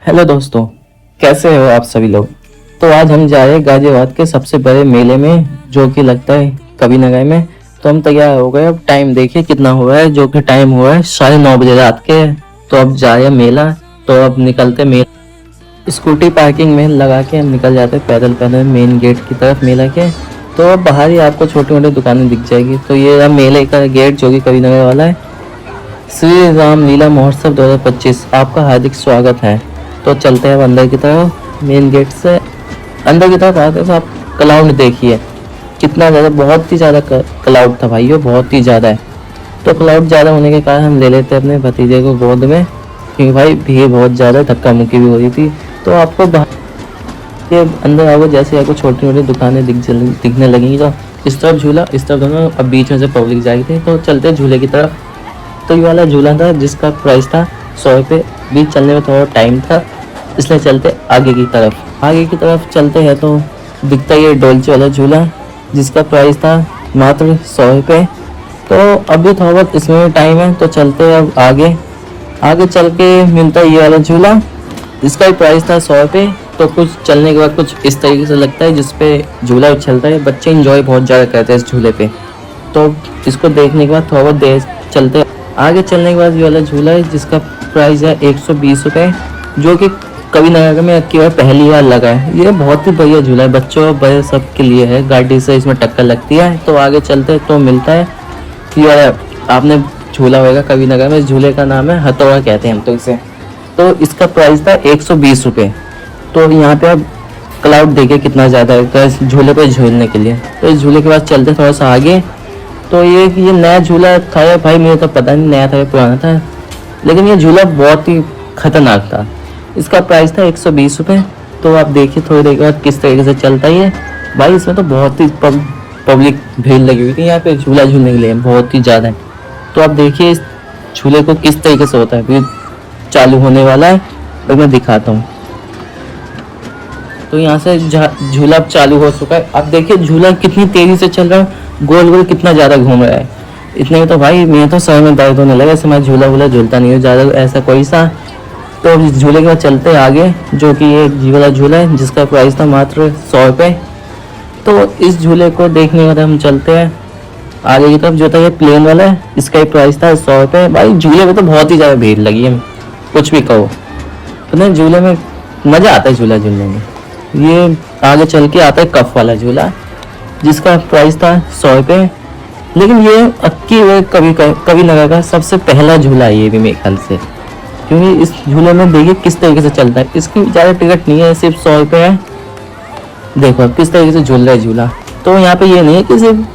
Hello दोस्तों, कैसे हो आप सभी लोग। तो आज हम जा रहे हैं गाजियाबाद के सबसे बड़े मेले में जो कि लगता है कवि नगर में। तो हम तैयार हो गए। अब टाइम देखिए कितना हुआ है, जो कि टाइम हुआ है 9:30 रात के। तो अब जा रहे हैं मेला। तो अब निकलते मेला, स्कूटी पार्किंग में लगा के हम निकल जाते हैं पैदल पैदल मेन गेट की तरफ मेला के। तो अब बाहर ही आपको छोटी मोटी दुकानें दिख जाएगी। तो ये रहा मेले का गेट जो कि कवि नगर वाला है। श्री राम लीला महोत्सव 2025 आपका हार्दिक स्वागत है। तो चलते हैं अब अंदर की तरफ। मेन गेट से अंदर की तरफ आते तो आप क्लाउड देखिए कितना ज़्यादा, बहुत ही ज़्यादा क्लाउड था भाइयों, बहुत ही ज़्यादा है। तो क्लाउड ज़्यादा होने के कारण हम ले लेते अपने भतीजे को गोद में, क्योंकि भाई भीड़ बहुत ज़्यादा, धक्का मुक्की भी हो रही थी। तो आपको के अंदर आओगे जैसे आपको छोटी छोटी दुकानें दिखने लगेंगी। तो इस तरफ झूला, इस तरफ दोनों, अब बीच में से पब्लिक जाएगी। तो चलते झूले की तरफ। तो ये वाला झूला था जिसका प्राइस था 100 रुपये। बीच चलने में थोड़ा टाइम था, इसलिए चलते आगे की तरफ। आगे की तरफ चलते हैं तो दिखता है ये डोलचे वाला झूला जिसका प्राइस था मात्र 100 रुपये। तो अभी थोड़ा बहुत इसमें टाइम है, तो चलते हैं अब आगे। आगे चल के मिलता है ये वाला झूला, इसका भी प्राइस था 100 रुपये। तो कुछ चलने के बाद कुछ इस तरीके से लगता है जिसपे झूला उछलता है, बच्चे इंजॉय बहुत ज़्यादा करते हैं इस झूले पे। तो इसको देखने के बाद थोड़ा बहुत देर चलते आगे। चलने के बाद ये वाला झूला है जिसका प्राइस है 120 रुपये, जो कि कवि नगर में केवल पहली बार लगा है। ये बहुत ही बढ़िया झूला है, बच्चों और बड़े सब के लिए है। गाड़ी से इसमें टक्कर लगती है। तो आगे चलते तो मिलता है ये वाला, आपने झूला होगा कवि नगर में। इस झूले का नाम है हथौड़ा कहते हैं हम तो इसे। तो इसका प्राइस था 120 रुपये। तो यहाँ पे अब क्लाउड देखिए कितना ज़्यादा है इस झूले पर झूलने के लिए। तो इस झूले के बाद चलते थोड़ा सा आगे। तो ये नया झूला था या भाई, मुझे तो पता नहीं नया था या पुराना था, लेकिन ये झूला बहुत ही खतरनाक था। इसका प्राइस था 120 रुपये। तो आप देखिए थोड़ी देर के बाद किस तरीके से चलता ही है भाई। इसमें तो बहुत ही पब्लिक भीड़ लगी हुई थी यहाँ पे झूला झूलने के लिए, बहुत ही ज़्यादा है। तो आप देखिए इस झूले को किस तरीके से होता है। फिर चालू होने वाला है तो मैं दिखाता हूँ। तो यहाँ से झूला अब चालू हो चुका है। अब देखिए झूला कितनी तेज़ी से चल रहा है, गोल गोल कितना ज़्यादा घूम रहा है। इतने में तो भाई मैं तो सर में दर्द होने लगा। ऐसे मैं झूला वूला झूलता नहीं हूँ ज़्यादा ऐसा कोई सा। तो इस झूले के बाद चलते आगे, जो कि ये जी वाला झूला है जिसका प्राइस था मात्र 100 रुपये। तो इस झूले को देखने के बाद हम चलते हैं आगे की तरफ। जो था ये प्लेन वाला है, इसका ही प्राइस था 100 रुपये। भाई झूले में तो बहुत ही ज़्यादा भीड़ लगी है, कुछ भी कहो। तो नहीं, झूले में मज़ा आता है झूला झूलने में। ये आगे चल के आता है कफ वाला झूला जिसका प्राइस था 100 रुपये। लेकिन ये कवि नगर का सबसे पहला झूला है ये भी मेरे ख्याल से, क्योंकि इस झूले में देखिए किस तरीके से चलता है। इसकी ज़्यादा टिकट नहीं है, सिर्फ 100 रुपये है। देखो अब किस तरीके से झूल रहा है झूला। तो यहाँ पे ये नहीं है कि सिर्फ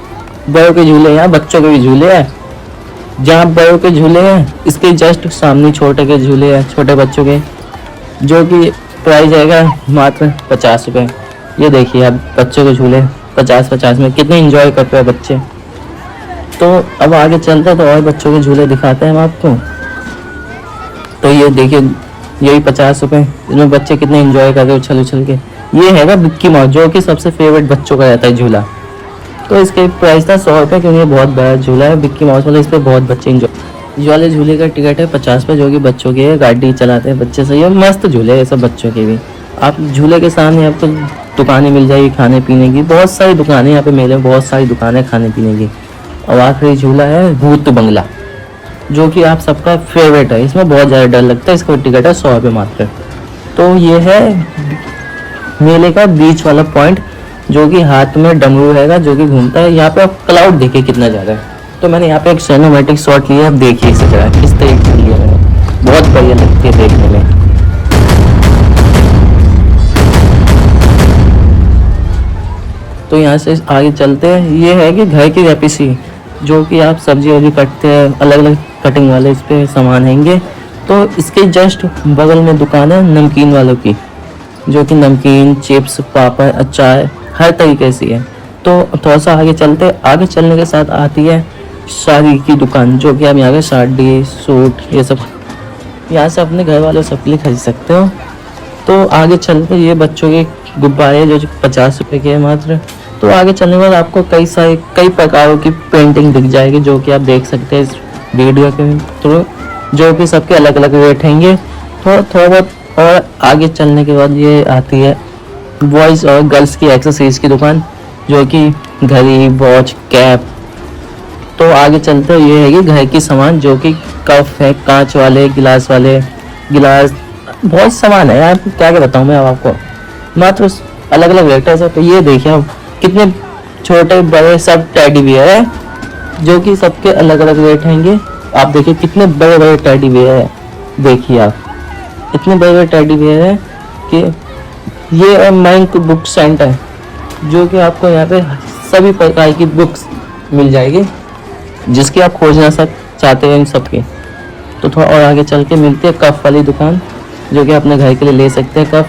बड़ों के झूले हैं, यहाँ बच्चों के भी झूले हैं। जहाँ बड़ों के झूले हैं इसके जस्ट सामने छोटे के झूले हैं, छोटे बच्चों के, जो कि प्राइस आएगा मात्र 50 रुपये। ये देखिए अब बच्चों के झूले 50-50 में कितने इंजॉय करते हैं बच्चे। तो अब आगे चलते हैं तो और बच्चों के झूले दिखाते हैं हम आपको। तो ये देखिए यही 50 रुपये, इसमें बच्चे कितने इंजॉय कर रहे हैं उछल उछल के। ये हैगा मिक्की माउस, जो कि सबसे फेवरेट बच्चों का रहता है झूला। तो इसके प्राइस था 100 रुपये, क्योंकि ये बहुत बड़ा झूला है मिक्की माउस वाला। इस पर बहुत बच्चे इंजॉय। इस वाले झूले का टिकट है 50 रुपये, जो कि बच्चों के है, गाड़ी चलाते हैं बच्चे। सही है, मस्त झूले है सब बच्चों के भी। आप झूले के सामने आपको दुकानें मिल जाएगी खाने पीने की, बहुत सारी दुकानें यहाँ पे मेले में, बहुत सारी दुकानें खाने पीने की। और आखिरी झूला है भूत बंगला, जो कि आप सबका फेवरेट है। इसमें बहुत ज़्यादा डर लगता है। इसका टिकट है 100 रुपये मात्र। तो ये है मेले का बीच वाला पॉइंट, जो कि हाथ में डमरू रहेगा जो कि घूमता है। यहाँ पे आप क्लाउड देखिए कितना ज़्यादा है। तो मैंने यहाँ पे एक सिनेमैटिक शॉट लिया, आप देखिए इसी तरह किस तरीके से लिया है, बहुत बढ़िया लगती है देखने में। तो यहाँ से आगे चलते हैं। ये है कि घर की रेपिसी, जो कि आप सब्जी वब्जी काटते हैं, अलग अलग कटिंग वाले इस पे सामान हैंगे। तो इसके जस्ट बगल में दुकान है नमकीन वालों की, जो कि नमकीन, चिप्स, पापड़, अचार हर तरीके से है। तो थोड़ा सा आगे चलते, आगे चलने के साथ आती है साड़ी की दुकान, जो कि आप यहाँ पे साड़ी, सूट, ये सब यहाँ से अपने घर वालों सबके लिए खरीद सकते हो। तो आगे चलते ये बच्चों के गुब्बारे जो 50 रुपये के हैं मात्र। तो आगे चलने के बाद आपको कई प्रकारों की पेंटिंग दिख जाएगी, जो कि आप देख सकते हैं इस वीडियो के थ्रू, जो कि सबके अलग अलग रेट हैंगे। थोड़ा बहुत और आगे चलने के बाद ये आती है बॉयज़ और गर्ल्स की एक्सेसरीज की दुकान, जो कि घड़ी, वॉच, कैप। तो आगे चलते हुए ये है कि घर की सामान, जो कि कप है, कांच वाले, गिलास वाले, गिलास, बहुत सामान है यार, क्या क्या बताऊँ मैं अब आपको। मात्र अलग अलग वेक्टर्स है। तो ये देखिए अब कितने छोटे बड़े सब टेडी बियर है, जो कि सबके अलग अलग रेट होंगे। आप देखिए कितने बड़े बड़े टेडी बियर है, देखिए आप इतने बड़े बड़े टेडी बियर है कि ये माइंक बुक सेंटर है, जो कि आपको यहाँ पे सभी प्रकार की बुक्स मिल जाएगी जिसकी आप खोजना चाहते हैं इन सब की। तो थोड़ा और आगे चल के मिलती है कप वाली दुकान, जो कि अपने घर के लिए ले सकते हैं कप।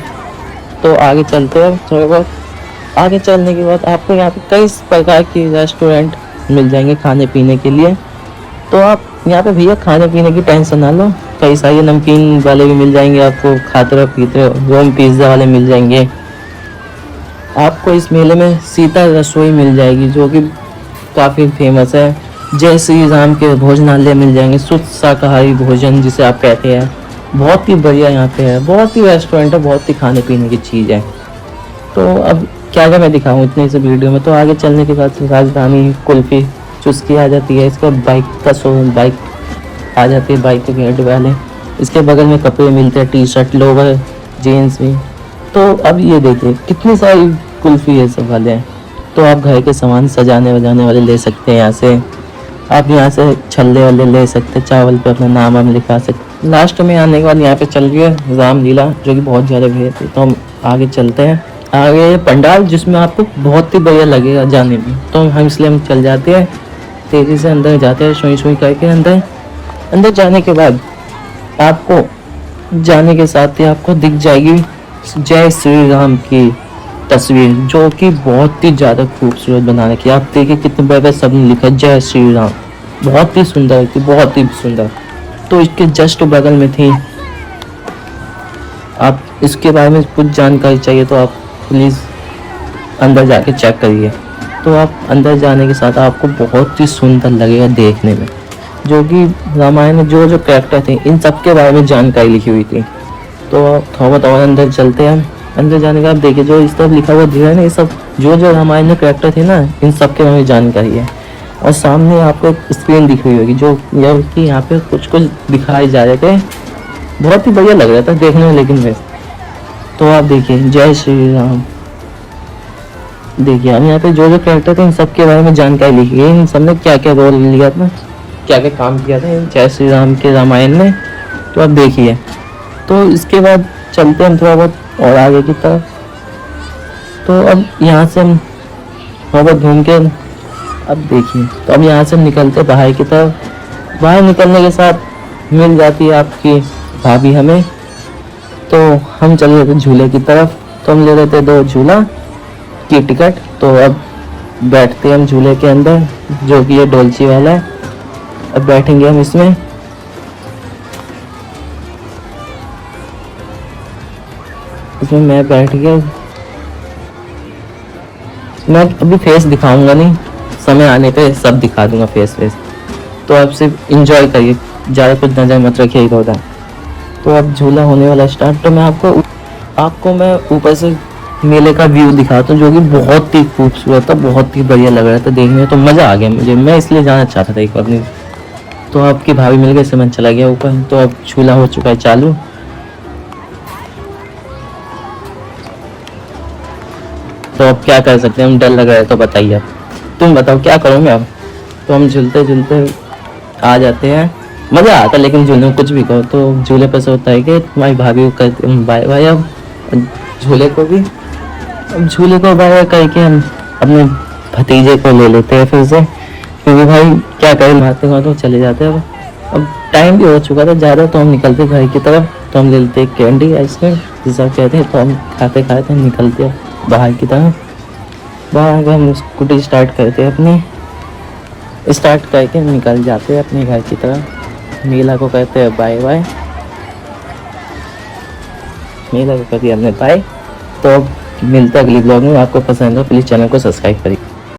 तो आगे चलते हैं थोड़ा बहुत। आगे चलने के बाद आपको यहाँ पे कई प्रकार के रेस्टोरेंट मिल जाएंगे खाने पीने के लिए। तो आप यहाँ पे भैया खाने पीने की टेंशन ना लो, कई सारे नमकीन वाले भी मिल जाएंगे आपको, खाते रहो पीते रहो, रोम पिज़्ज़ा वाले मिल जाएंगे आपको। इस मेले में सीता रसोई मिल जाएगी, जो कि काफ़ी फेमस है। जय श्री राम के भोजनालय मिल जाएंगे, शुद्ध शाकाहारी भोजन जिसे आप कहते हैं, बहुत ही बढ़िया यहाँ पे है, बहुत ही रेस्टोरेंट है, बहुत ही खाने पीने की चीज़ है। तो अब क्या क्या मैं दिखाऊँ इतने से वीडियो में। तो आगे चलने के बाद राजधानी कुल्फ़ी चुस्की आ जाती है, इसका बाइक का शोरूम, बाइक आ जाती है, बाइक के गेट वाले। इसके बगल में कपड़े मिलते हैं, टी शर्ट, लोवर, जीन्स भी। तो अब ये देखिए कितनी सारी कुल्फ़ी ये सब वाले हैं। तो आप घर के सामान सजाने वजाने वाले ले सकते हैं यहाँ से। आप यहाँ से छल्ले वाले ले सकते हैं, चावल पे अपना नाम हम लिखा सकते। लास्ट में आने के बाद यहाँ पे चल रही है रामलीला, जो कि बहुत ज़्यादा भीड़ थी। तो हम आगे चलते हैं, आगे पंडाल जिसमें आपको बहुत ही बढ़िया लगेगा जाने में। तो हम इसलिए हम चल जाते हैं, तेज़ी से अंदर जाते हैं, सुई सुई करके अंदर जाने के बाद आपको जाने के साथ ही आपको दिख जाएगी जय श्री राम की तस्वीर, जो कि बहुत ही ज़्यादा खूबसूरत बना रखी है। आप देखिए कितने बड़े सबने लिखा है जय श्री राम, बहुत ही सुंदर थी, बहुत ही सुंदर। तो इसके जस्ट बगल में थी, आप इसके बारे में कुछ जानकारी चाहिए तो आप प्लीज़ अंदर जाके चेक करिए। तो आप अंदर जाने के साथ आपको बहुत ही सुंदर लगेगा देखने में, जो कि रामायण में जो जो कैरेक्टर थे इन सब के बारे में जानकारी लिखी हुई थी। तो थोड़ा बहुत और अंदर चलते हैं। अंदर जाने का आप देखिए जो इस तरफ लिखा हुआ दिख रहा है ना, ये सब जो जो रामायण में कैरेक्टर थे ना, इन सब के बारे में जानकारी है। और सामने आपको एक स्क्रीन दिख रही होगी, जो यह कि यहाँ पे कुछ कुछ दिखाए जा रहे थे, बहुत ही बढ़िया लग रहा था देखने में। लेकिन वैसे तो आप देखिए जय श्री राम, देखिए हम यहाँ पे जो जो कैरेक्टर थे इन सब के बारे में जानकारी लिखी है, इन सब ने क्या क्या रोल लिया था, क्या क्या काम किया था जय श्री राम के रामायण में। तो आप देखिए। तो इसके बाद चलते हैं थोड़ा बहुत और आगे की तरफ। तो अब यहाँ से हम थोड़ा बहुत घूम के अब देखिए, तो अब यहाँ से हम निकलते बाहर की तरफ। बाहर निकलने के साथ मिल जाती है आपकी भाभी हमें, तो हम चले जाते झूले की तरफ। तो हम ले लेते 2 झूला की टिकट। तो अब बैठते हैं हम झूले के अंदर, जो कि ये डोलची वाला है। अब बैठेंगे हम इसमें। इसमें मैं बैठ गया। मैं अभी फेस दिखाऊंगा नहीं, समय आने पे सब दिखा दूंगा फेस। तो आप सिर्फ इंजॉय करिए, ज़्यादा कुछ नजर मत रखिए इधर उधर। तो अब झूला होने वाला स्टार्ट। तो मैं आपको मैं ऊपर से मेले का व्यू दिखाता हूँ, जो कि बहुत ही खूबसूरत था, बहुत ही बढ़िया लग रहा था देखने में। तो मज़ा आ गया मुझे, मैं इसलिए जाना चाहता था एक बार अपनी। तो आपकी भाभी मिल गई, से मैं चला गया ऊपर। तो अब झूला हो चुका है चालू। तो अब क्या कर सकते हैं, हम डर लग रहा है तो बताइए, अब तुम बताओ क्या करूँ मैं अब। तो हम झूलते झूलते आ जाते हैं, मज़ा आता है। लेकिन झूले में कुछ भी कहो, तो झूले पर से होता है कि तुम्हारी भाभी को कहते हैं बाय बाय। अब झूले को भी, अब झूले को बाय बाय करके हम अपने भतीजे को ले लेते हैं फिर से, क्योंकि भाई क्या करें, भागते भागते चले जाते हैं। अब टाइम भी हो चुका था ज़्यादा, तो हम निकलते घर की तरफ। तो हम ले लेते हैं कैंडी, आइसक्रीम जिसे कहते हैं। तो हम खाते खाते हम निकलते हैं बाहर की तरफ। बाहर हम स्कूटी स्टार्ट करते हैं अपनी, स्टार्ट करके निकल जाते हैं अपने घर की तरफ। मीला को कहते हैं बाय बाय, मीला को कहते हैं हमने बाय। तो मिलते हैं अगली ब्लॉग में। आपको पसंद हो प्लीज़ चैनल को सब्सक्राइब करिए।